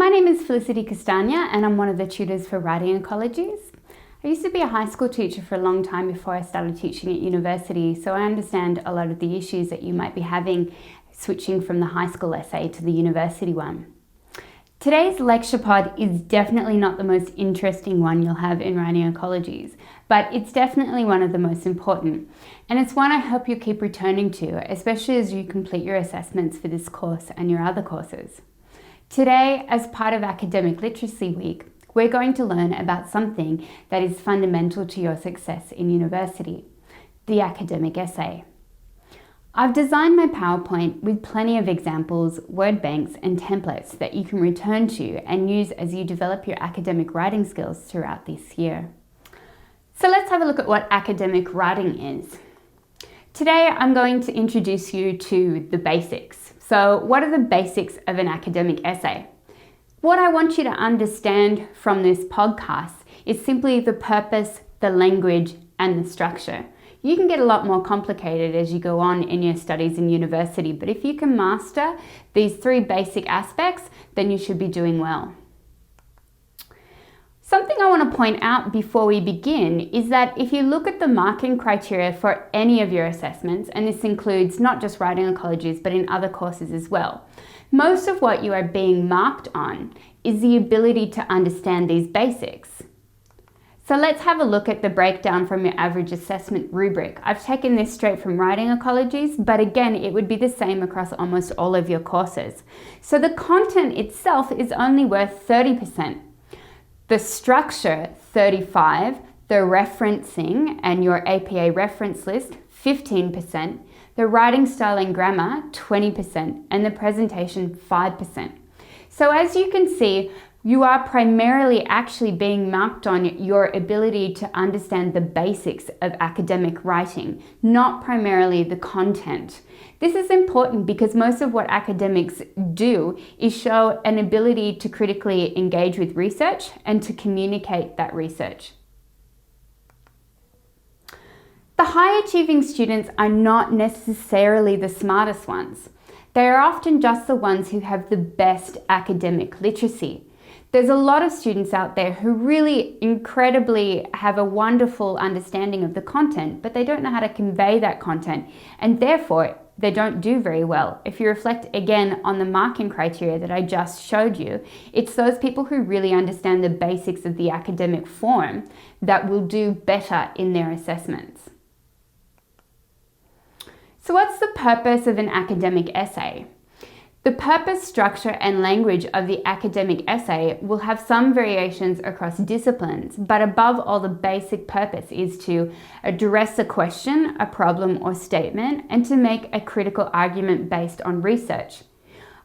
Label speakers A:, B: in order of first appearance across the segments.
A: My name is Felicity Castagna and I'm one of the tutors for writing Ecologies. I used to be a high school teacher for a long time before I started teaching at university, so I understand a lot of the issues that you might be having switching from the high school essay to the university one. Today's lecture pod is definitely not the most interesting one you'll have in writing Ecologies, but it's definitely one of the most important. And it's one I hope you keep returning to, especially as you complete your assessments for this course and your other courses. Today, as part of Academic Literacy Week, we're going to learn about something that is fundamental to your success in university, the academic essay. I've designed my PowerPoint with plenty of examples, word banks, and templates that you can return to and use as you develop your academic writing skills throughout this year. So let's have a look at what academic writing is. Today, I'm going to introduce you to the basics. So what are the basics of an academic essay? What I want you to understand from this podcast is simply the purpose, the language, and the structure. You can get a lot more complicated as you go on in your studies in university, but if you can master these three basic aspects, then you should be doing well. Something I want to point out before we begin is that if you look at the marking criteria for any of your assessments, and this includes not just writing Ecologies, but in other courses as well, most of what you are being marked on is the ability to understand these basics. So let's have a look at the breakdown from your average assessment rubric. I've taken this straight from writing Ecologies, but again, it would be the same across almost all of your courses. So the content itself is only worth 30%. The structure, 35%, the referencing and your APA reference list, 15%, the writing style and grammar, 20%, and the presentation, 5%. So as you can see, you are primarily actually being marked on your ability to understand the basics of academic writing, not primarily the content. This is important because most of what academics do is show an ability to critically engage with research and to communicate that research. The high achieving students are not necessarily the smartest ones. They are often just the ones who have the best academic literacy. There's a lot of students out there who really incredibly have a wonderful understanding of the content, but they don't know how to convey that content, and therefore they don't do very well. If you reflect again on the marking criteria that I just showed you, it's those people who really understand the basics of the academic form that will do better in their assessments. So what's the purpose of an academic essay? The purpose, structure, and language of the academic essay will have some variations across disciplines, but above all, the basic purpose is to address a question, a problem, or statement, and to make a critical argument based on research.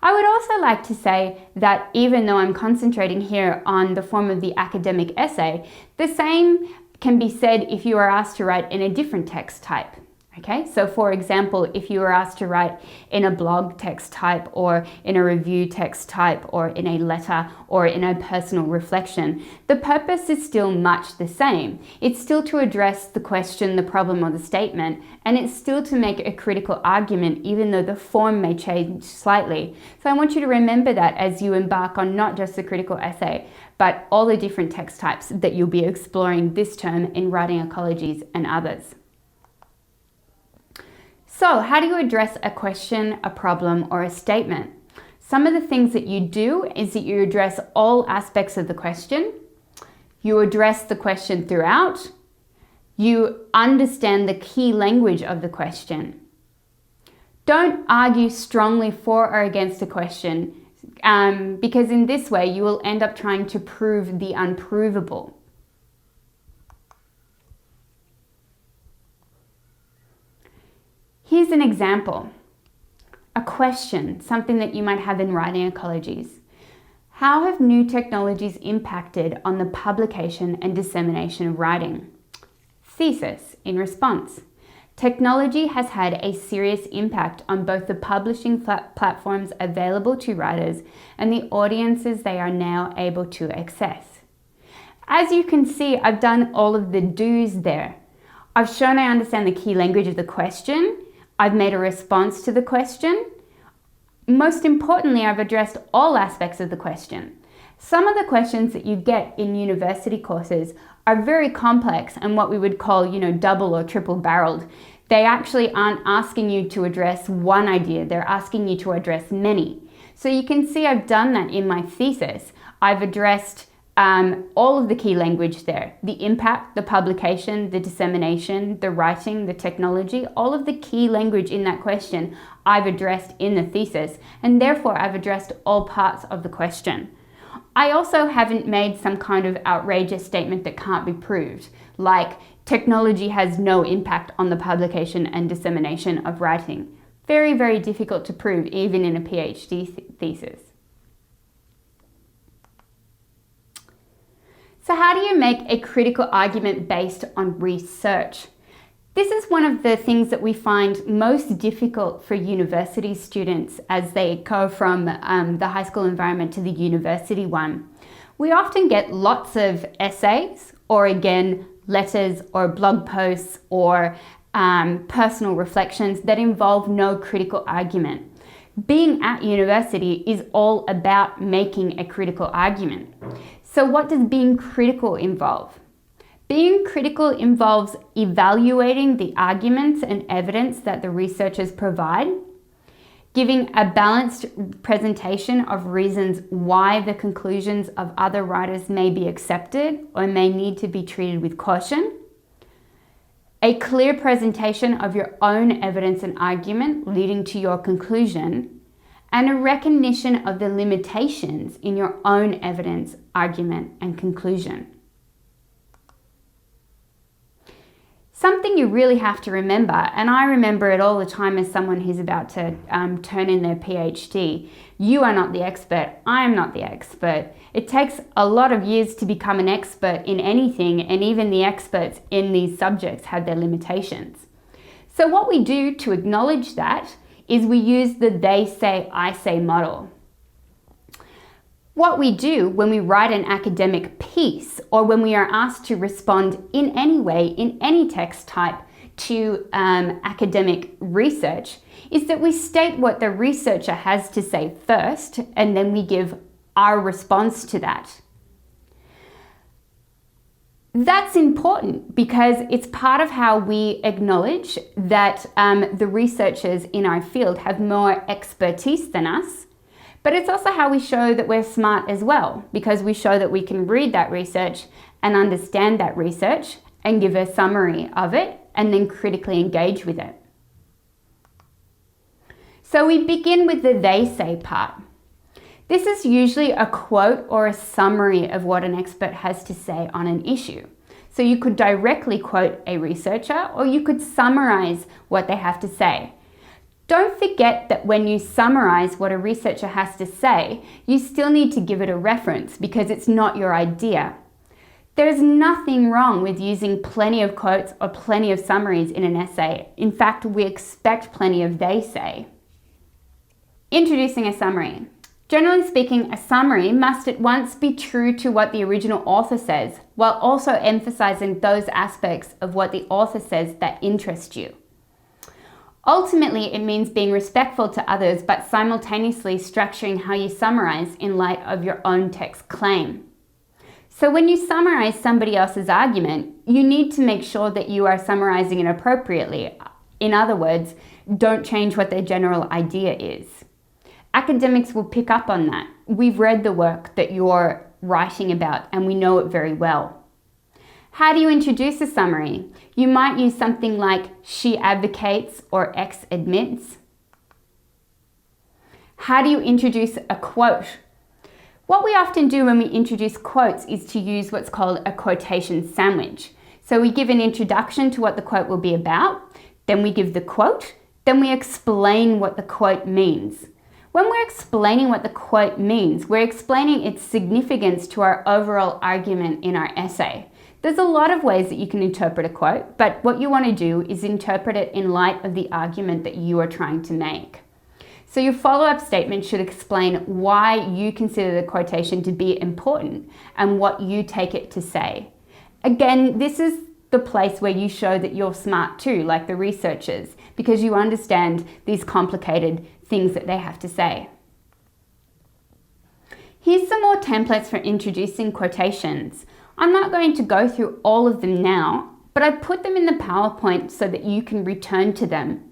A: I would also like to say that even though I'm concentrating here on the form of the academic essay, the same can be said if you are asked to write in a different text type. Okay, so for example, if you were asked to write in a blog text type or in a review text type or in a letter or in a personal reflection, the purpose is still much the same. It's still to address the question, the problem, or the statement, and it's still to make a critical argument, even though the form may change slightly. So I want you to remember that as you embark on not just the critical essay, but all the different text types that you'll be exploring this term in writing Ecologies and others. So how do you address a question, a problem, or a statement? Some of the things that you do is that you address all aspects of the question, you address the question throughout, you understand the key language of the question. Don't argue strongly for or against a question, because in this way you will end up trying to prove the unprovable. Here's an example. A question, something that you might have in writing Ecologies. How have new technologies impacted on the publication and dissemination of writing? Thesis in response. Technology has had a serious impact on both the publishing platforms available to writers and the audiences they are now able to access. As you can see, I've done all of the do's there. I've shown I understand the key language of the question. I've made a response to the question. Most importantly, I've addressed all aspects of the question. Some of the questions that you get in university courses are very complex and what we would call, double or triple barreled. They actually aren't asking you to address one idea, they're asking you to address many. So you can see I've done that in my thesis. I've addressed all of the key language there. The impact, the publication, the dissemination, the writing, the technology, all of the key language in that question I've addressed in the thesis, and therefore I've addressed all parts of the question. I also haven't made some kind of outrageous statement that can't be proved, like technology has no impact on the publication and dissemination of writing. Very, very difficult to prove even in a PhD thesis. So how do you make a critical argument based on research? This is one of the things that we find most difficult for university students as they go from the high school environment to the university one. We often get lots of essays, or again, letters or blog posts or personal reflections that involve no critical argument. Being at university is all about making a critical argument. So what does being critical involve? Being critical involves evaluating the arguments and evidence that the researchers provide, giving a balanced presentation of reasons why the conclusions of other writers may be accepted or may need to be treated with caution, a clear presentation of your own evidence and argument leading to your conclusion, and a recognition of the limitations in your own evidence, argument, and conclusion. Something you really have to remember, and I remember it all the time as someone who's about to turn in their PhD, you are not the expert, I am not the expert. It takes a lot of years to become an expert in anything, and even the experts in these subjects have their limitations. So what we do to acknowledge that is we use the they say, I say model. What we do when we write an academic piece or when we are asked to respond in any way, in any text type to academic research is that we state what the researcher has to say first, and then we give our response to that. That's important because it's part of how we acknowledge that the researchers in our field have more expertise than us, but it's also how we show that we're smart as well, because we show that we can read that research and understand that research and give a summary of it and then critically engage with it. So we begin with the they say part. This is usually a quote or a summary of what an expert has to say on an issue. So you could directly quote a researcher or you could summarize what they have to say. Don't forget that when you summarize what a researcher has to say, you still need to give it a reference because it's not your idea. There's nothing wrong with using plenty of quotes or plenty of summaries in an essay. In fact, we expect plenty of they say. Introducing a summary. Generally speaking, a summary must at once be true to what the original author says, while also emphasizing those aspects of what the author says that interest you. Ultimately, it means being respectful to others, but simultaneously structuring how you summarize in light of your own text claim. So when you summarize somebody else's argument, you need to make sure that you are summarizing it appropriately. In other words, don't change what their general idea is. Academics will pick up on that. We've read the work that you're writing about and we know it very well. How do you introduce a summary? You might use something like she advocates or X admits. How do you introduce a quote? What we often do when we introduce quotes is to use what's called a quotation sandwich. So we give an introduction to what the quote will be about, then we give the quote, then we explain what the quote means. When we're explaining what the quote means, we're explaining its significance to our overall argument in our essay. There's a lot of ways that you can interpret a quote, but what you want to do is interpret it in light of the argument that you are trying to make. So your follow-up statement should explain why you consider the quotation to be important and what you take it to say. Again, this is the place where you show that you're smart too, like the researchers, because you understand these complicated things that they have to say. Here's some more templates for introducing quotations. I'm not going to go through all of them now, but I put them in the PowerPoint so that you can return to them.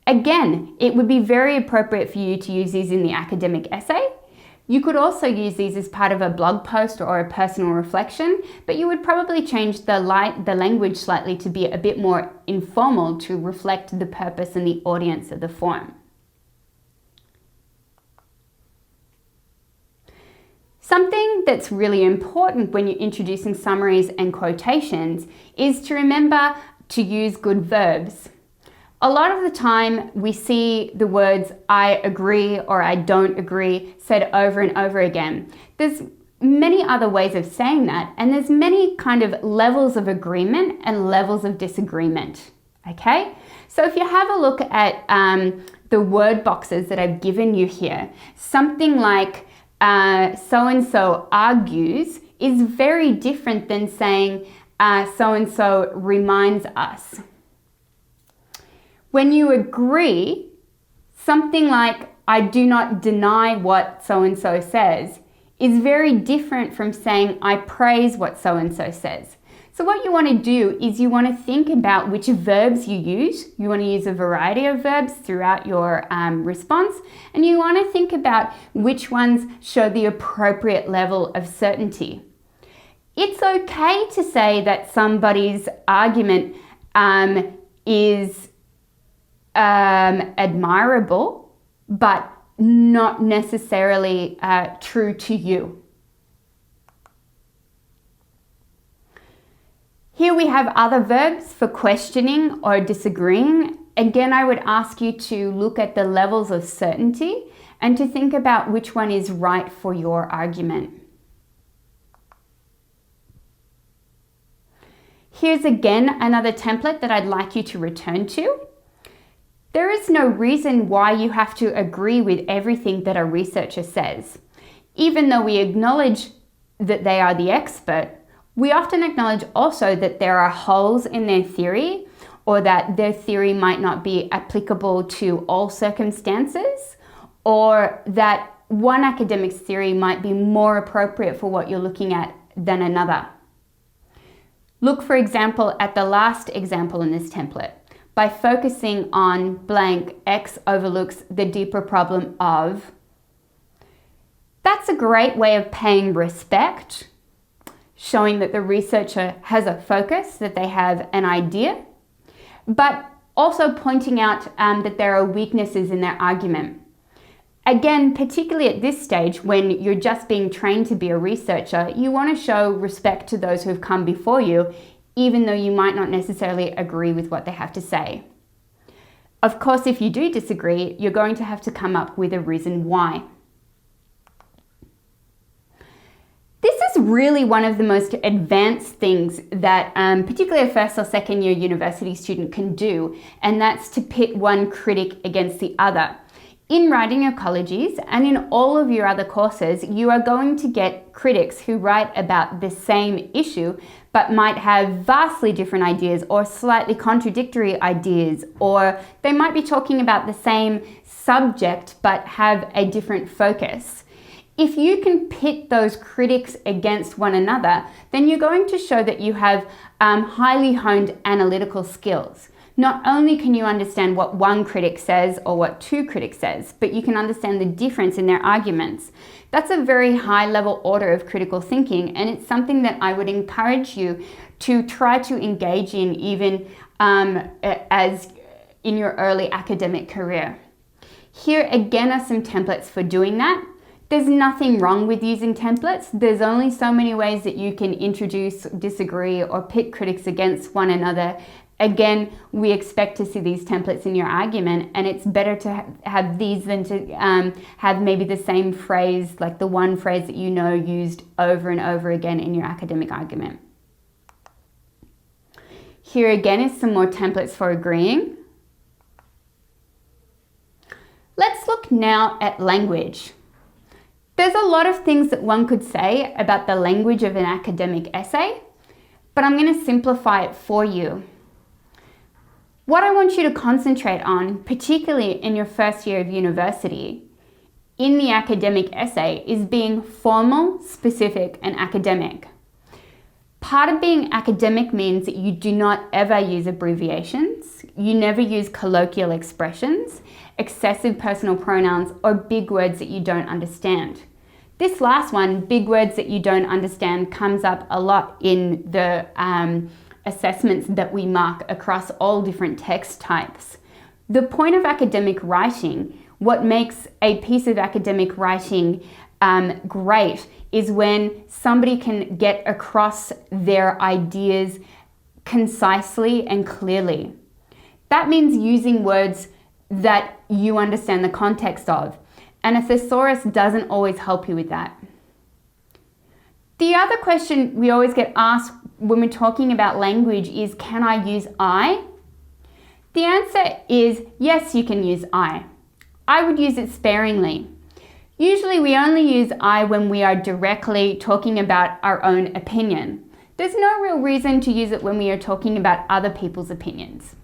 A: Again, it would be very appropriate for you to use these in the academic essay. You could also use these as part of a blog post or a personal reflection, but you would probably change the language slightly to be a bit more informal to reflect the purpose and the audience of the forum. Something that's really important when you're introducing summaries and quotations is to remember to use good verbs. A lot of the time we see the words I agree or I don't agree said over and over again. There's many other ways of saying that, and there's many kind of levels of agreement and levels of disagreement, okay? So if you have a look at the word boxes that I've given you here, something like so-and-so argues is very different than saying so-and-so reminds us. When you agree, something like I do not deny what so-and-so says is very different from saying I praise what so-and-so says. So what you want to do is you want to think about which verbs you use. You want to use a variety of verbs throughout your response, and you want to think about which ones show the appropriate level of certainty. It's okay to say that somebody's argument is admirable, but not necessarily true to you. Here we have other verbs for questioning or disagreeing. Again, I would ask you to look at the levels of certainty and to think about which one is right for your argument. Here's again another template that I'd like you to return to. There is no reason why you have to agree with everything that a researcher says. Even though we acknowledge that they are the expert, we often acknowledge also that there are holes in their theory, or that their theory might not be applicable to all circumstances, or that one academic's theory might be more appropriate for what you're looking at than another. Look, for example, at the last example in this template. By focusing on blank, X overlooks the deeper problem of. That's a great way of paying respect, showing that the researcher has a focus, that they have an idea, but also pointing out that there are weaknesses in their argument. Again, particularly at this stage, when you're just being trained to be a researcher, you want to show respect to those who have come before you, even though you might not necessarily agree with what they have to say. Of course, if you do disagree, you're going to have to come up with a reason why. This is really one of the most advanced things that particularly a first or second year university student can do, and that's to pit one critic against the other. In writing Ecologies and in all of your other courses, you are going to get critics who write about the same issue but might have vastly different ideas or slightly contradictory ideas, or they might be talking about the same subject but have a different focus. If you can pit those critics against one another, then you're going to show that you have highly honed analytical skills. Not only can you understand what one critic says or what two critics says, but you can understand the difference in their arguments. That's a very high level order of critical thinking, and it's something that I would encourage you to try to engage in even as in your early academic career. Here again are some templates for doing that. There's nothing wrong with using templates. There's only so many ways that you can introduce, disagree, or pit critics against one another. Again, we expect to see these templates in your argument, and it's better to have these than to have maybe the same phrase, like the one phrase that you know used over and over again in your academic argument. Here again is some more templates for agreeing. Let's look now at language. There's a lot of things that one could say about the language of an academic essay, but I'm going to simplify it for you. What I want you to concentrate on, particularly in your first year of university, in the academic essay is being formal, specific, and academic. Part of being academic means that you do not ever use abbreviations, you never use colloquial expressions, excessive personal pronouns, or big words that you don't understand. This last one, big words that you don't understand, comes up a lot in the assessments that we mark across all different text types. The point of academic writing, what makes a piece of academic writing great, is when somebody can get across their ideas concisely and clearly. That means using words that you understand the context of, and a thesaurus doesn't always help you with that. The other question we always get asked when we're talking about language is, can I use I? The answer is yes, you can use I. I would use it sparingly. Usually we only use I when we are directly talking about our own opinion. There's no real reason to use it when we are talking about other people's opinions.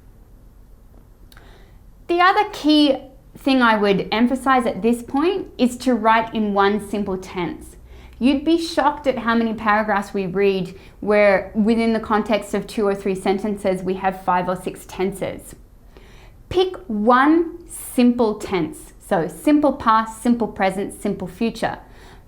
A: The other key thing I would emphasize at this point is to write in one simple tense. You'd be shocked at how many paragraphs we read where within the context of 2 or 3 sentences we have 5 or 6 tenses. Pick one simple tense. So simple past, simple present, simple future.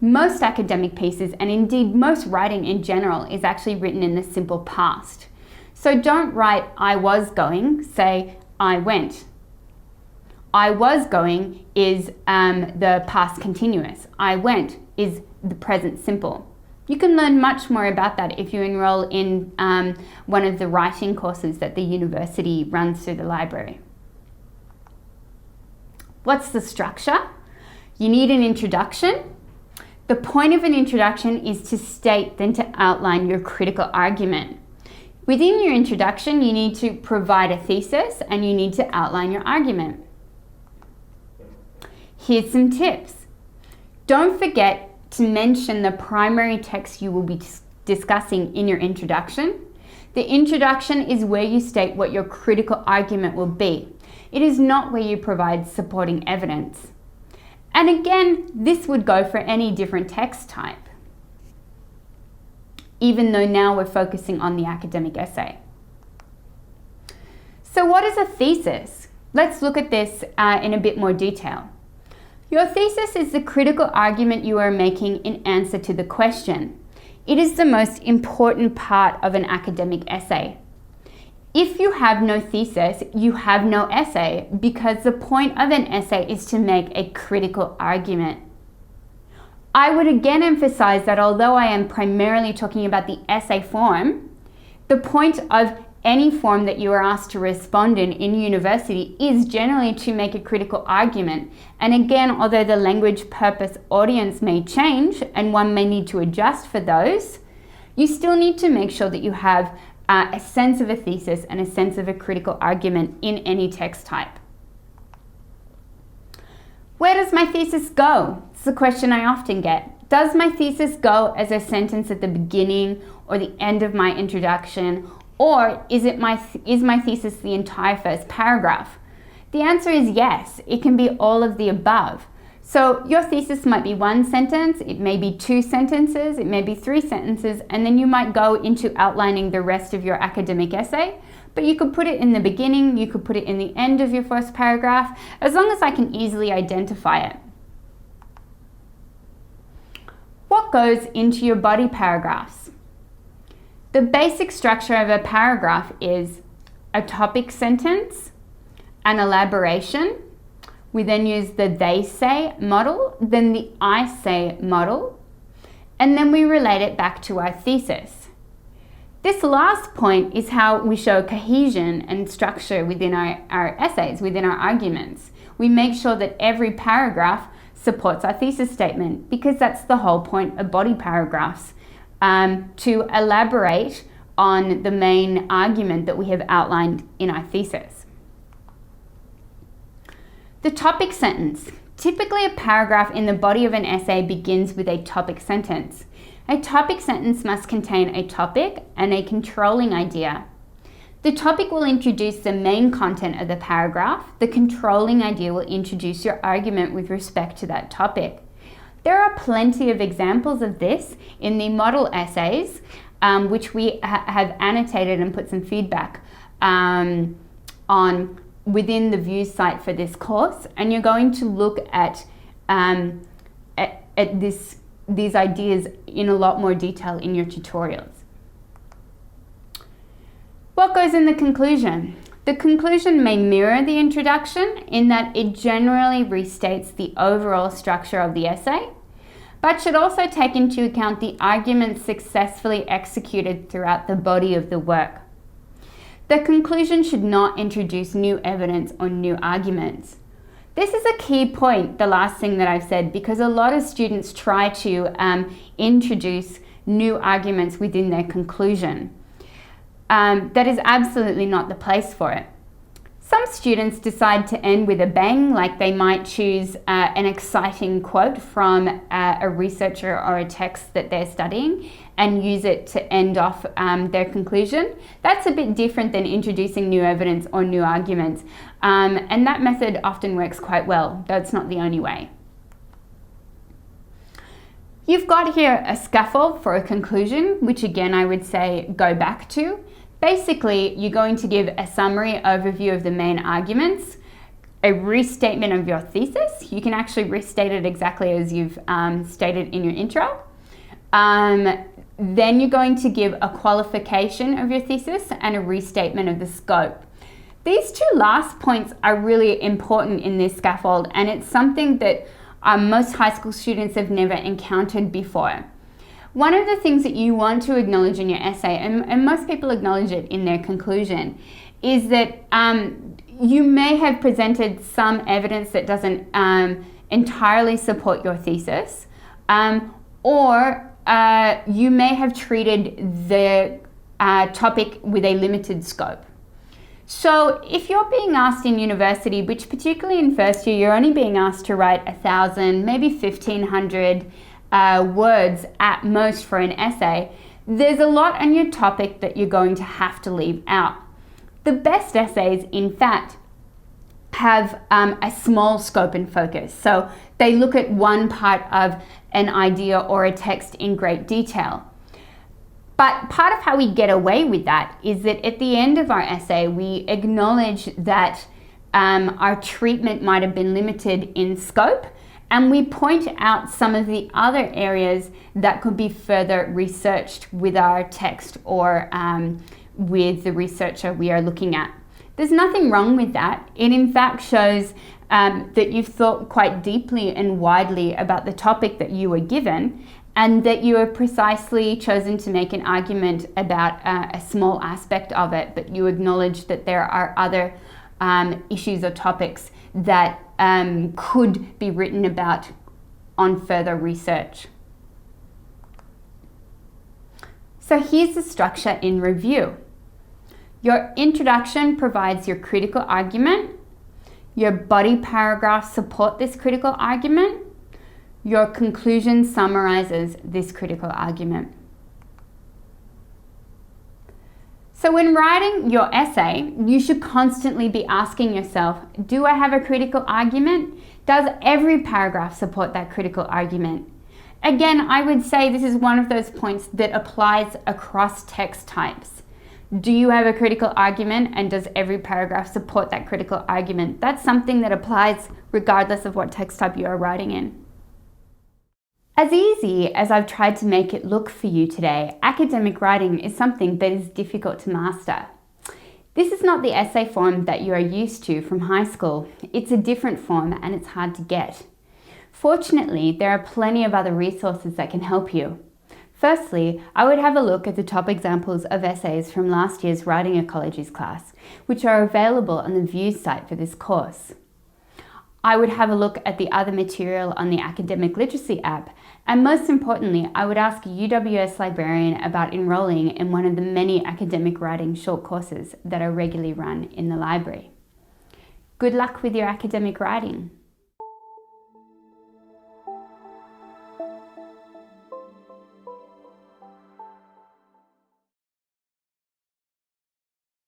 A: Most academic pieces, and indeed most writing in general, is actually written in the simple past. So don't write I was going, say I went. I was going is the past continuous. I went is the present simple. You can learn much more about that if you enroll in one of the writing courses that the university runs through the library. What's the structure? You need an introduction. The point of an introduction is to state, then to outline your critical argument. Within your introduction, you need to provide a thesis and you need to outline your argument. Here's some tips. Don't forget to mention the primary text you will be discussing in your introduction. The introduction is where you state what your critical argument will be. It is not where you provide supporting evidence. And again, this would go for any different text type, even though now we're focusing on the academic essay. So what is a thesis? Let's look at this in a bit more detail. Your thesis is the critical argument you are making in answer to the question. It is the most important part of an academic essay. If you have no thesis, you have no essay, because the point of an essay is to make a critical argument. I would again emphasize that although I am primarily talking about the essay form, the point of any form that you are asked to respond in university is generally to make a critical argument. And again, although the language, purpose, audience may change and one may need to adjust for those, you still need to make sure that you have a sense of a thesis and a sense of a critical argument in any text type. Where does my thesis go? It's a question I often get. Does my thesis go as a sentence at the beginning or the end of my introduction? Or is my thesis the entire first paragraph? The answer is yes. It can be all of the above. So your thesis might be 1 sentence, it may be 2 sentences, it may be 3 sentences, and then you might go into outlining the rest of your academic essay. But you could put it in the beginning, you could put it in the end of your first paragraph, as long as I can easily identify it. What goes into your body paragraphs? The basic structure of a paragraph is a topic sentence, an elaboration. We then use the they say model, then the I say model, and then we relate it back to our thesis. This last point is how we show cohesion and structure within our essays, within our arguments. We make sure that every paragraph supports our thesis statement, because that's the whole point of body paragraphs, to elaborate on the main argument that we have outlined in our thesis. The topic sentence. Typically, a paragraph in the body of an essay begins with a topic sentence. A topic sentence must contain a topic and a controlling idea. The topic will introduce the main content of the paragraph. The controlling idea will introduce your argument with respect to that topic. There are plenty of examples of this in the model essays, which we have annotated and put some feedback on within the Views site for this course. And you're going to look at these ideas in a lot more detail in your tutorials. What goes in the conclusion? The conclusion may mirror the introduction in that it generally restates the overall structure of the essay, but should also take into account the arguments successfully executed throughout the body of the work. The conclusion should not introduce new evidence or new arguments. This is a key point, the last thing that I've said, because a lot of students try to introduce new arguments within their conclusion. That is absolutely not the place for it. Some students decide to end with a bang, like they might choose an exciting quote from a researcher or a text that they're studying and use it to end off their conclusion. That's a bit different than introducing new evidence or new arguments. And that method often works quite well, though it's not the only way. You've got here a scaffold for a conclusion, which again I would say go back to. Basically, you're going to give a summary overview of the main arguments, a restatement of your thesis. You can actually restate it exactly as you've stated in your intro. Then you're going to give a qualification of your thesis and a restatement of the scope. These two last points are really important in this scaffold, and it's something that most high school students have never encountered before. One of the things that you want to acknowledge in your essay, and most people acknowledge it in their conclusion, is that you may have presented some evidence that doesn't entirely support your thesis, or you may have treated the topic with a limited scope. So if you're being asked in university, which particularly in first year, you're only being asked to write 1,000, maybe 1,500 words at most for an essay, there's a lot on your topic that you're going to have to leave out. The best essays, in fact, have a small scope and focus. So they look at one part of an idea or a text in great detail. But part of how we get away with that is that at the end of our essay, we acknowledge that our treatment might have been limited in scope, and we point out some of the other areas that could be further researched with our text or with the researcher we are looking at. There's nothing wrong with that. It in fact shows that you've thought quite deeply and widely about the topic that you were given, and that you have precisely chosen to make an argument about a small aspect of it, but you acknowledge that there are other issues or topics that could be written about on further research. So here's the structure in review. Your introduction provides your critical argument. Your body paragraphs support this critical argument. Your conclusion summarizes this critical argument. So when writing your essay, you should constantly be asking yourself, do I have a critical argument? Does every paragraph support that critical argument? Again, I would say this is one of those points that applies across text types. Do you have a critical argument, and does every paragraph support that critical argument? That's something that applies regardless of what text type you are writing in. As easy as I've tried to make it look for you today, academic writing is something that is difficult to master. This is not the essay form that you are used to from high school. It's a different form and it's hard to get. Fortunately, there are plenty of other resources that can help you. Firstly, I would have a look at the top examples of essays from last year's Writing Ecologies class, which are available on the Views site for this course. I would have a look at the other material on the Academic Literacy app, and most importantly, I would ask a UWS librarian about enrolling in one of the many academic writing short courses that are regularly run in the library. Good luck with your academic writing.